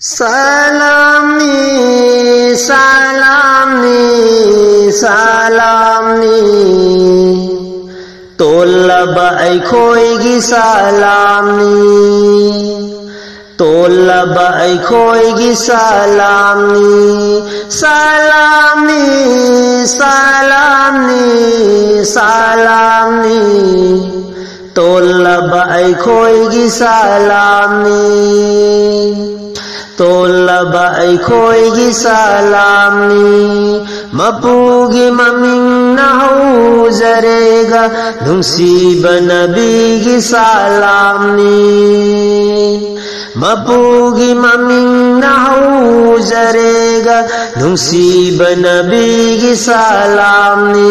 Salamni, salamni, salamni. Tolaba aikoigi salamni. Tolaba aikoigi salamni. Salamni, salamni, salamni. Tolaba aikoigi salamni. Tolaba aikoigi salamni. Mapugi maming nahuzarega nungsiba nabigi salamni. Mapugi maming nahuzarega nungsiba nabigi salamni.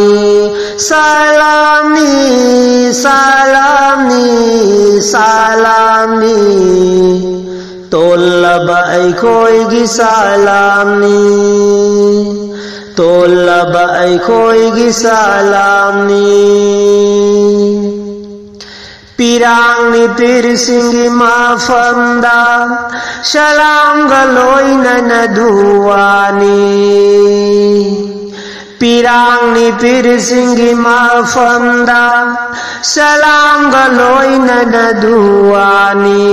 Salamni, salamni, salamni. Tolaba aikoigi salamni. Tolaba aikoigi salamni. Pirangni pirsingi mafamda shalangaloina naduani. Pirangni pirsingi mafamda shalangaloina naduani.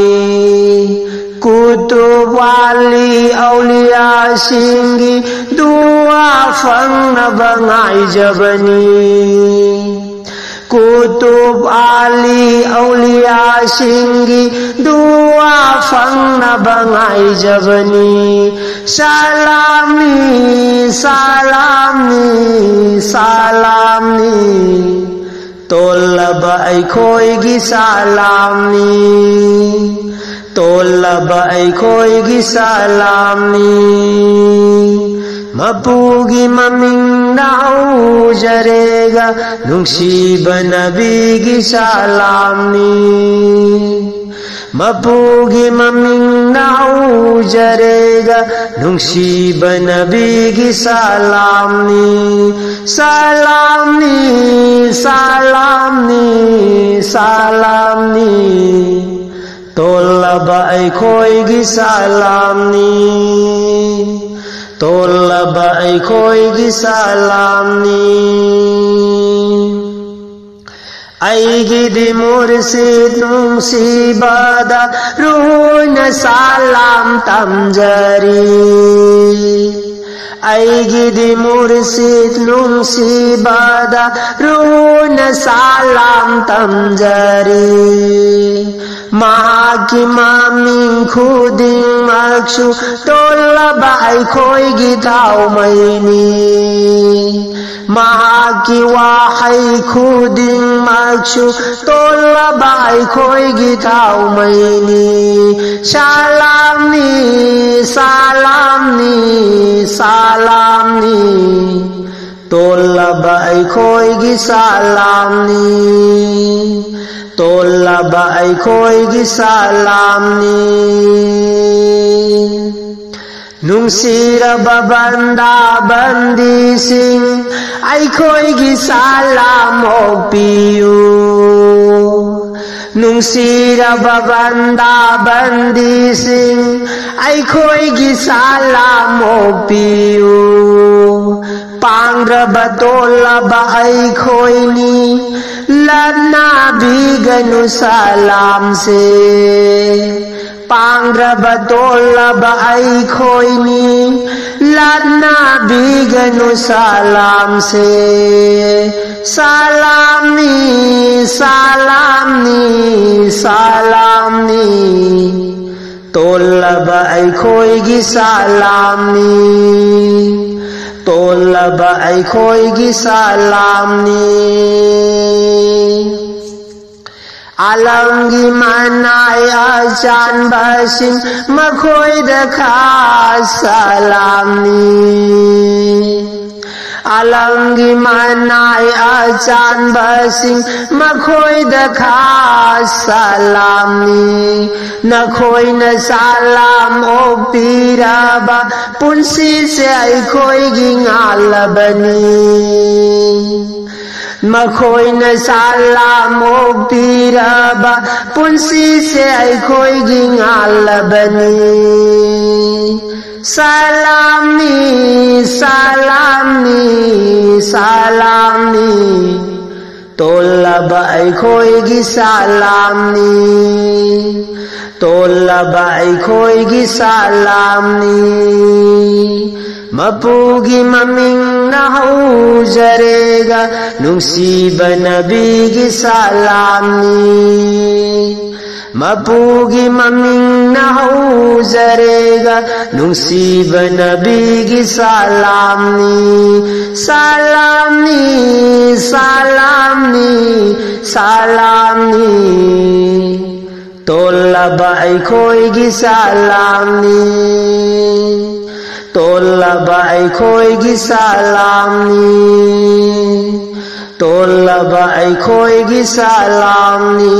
Kutub wali aulia singgi dua fangnaba ngaijabani. Kutub ali aulia singgi dua fangnaba ngaijabani. Salamni, salamni, salamni. Tolaba aikoigi salamni. Tolaba aikoigi salamni. Mapugi maming nahuzarega nungsiba nabigi salamni. Mapugi maming nahuzarega nungsiba nabigi salamni. Salamni, salamni, salamni. Tolaba aikoigi salamni. Tolaba aikoigi salamni. Aigidi mursid nungsibada ruhuna salam tamjari. Aigidi mursid nungsibada ruhuna salam tamjari. Mahaki maming khuding makshu tolaba aikoigi taumaini. Mahaki wahai khuding makshu tolaba aikoigi taumaini. Salamni, salamni, salamni. Tolaba aikoigi salamni. Tolaba aikoigi salamni. Nungsira babanda bandi sing aikoigi salam opiyu. Nungsira babanda bandi sing aikoigi salam opiyu. Pangraba tolaba aikoini lana biganu salam se. Pangraba tolaba aikoini lana biganu salam se. Salamni, salamni, salamni. Tolaba aikoigi salamni. Tolaba aikoigi salamni. Alangi manay ajan basin makoy dakha salamni. Alangi manay ajan basin makoy dakha salamni. Nakoy na salam o piraba punsi se aikoigi ngalabani. Makoy na salam o piraba punsi se aikoy gingalabani. salamni tolaba aikoigi salamni tolaba aikoigi salamni mapugi maming nahaujarega nungsiba nabigi salamni mapugi maming nahaujarega nungsiba nabigi salamni salamni salamni salamni tolaba aikoigi salamni tolaba aikoigi salamni tolaba aikoigi salamni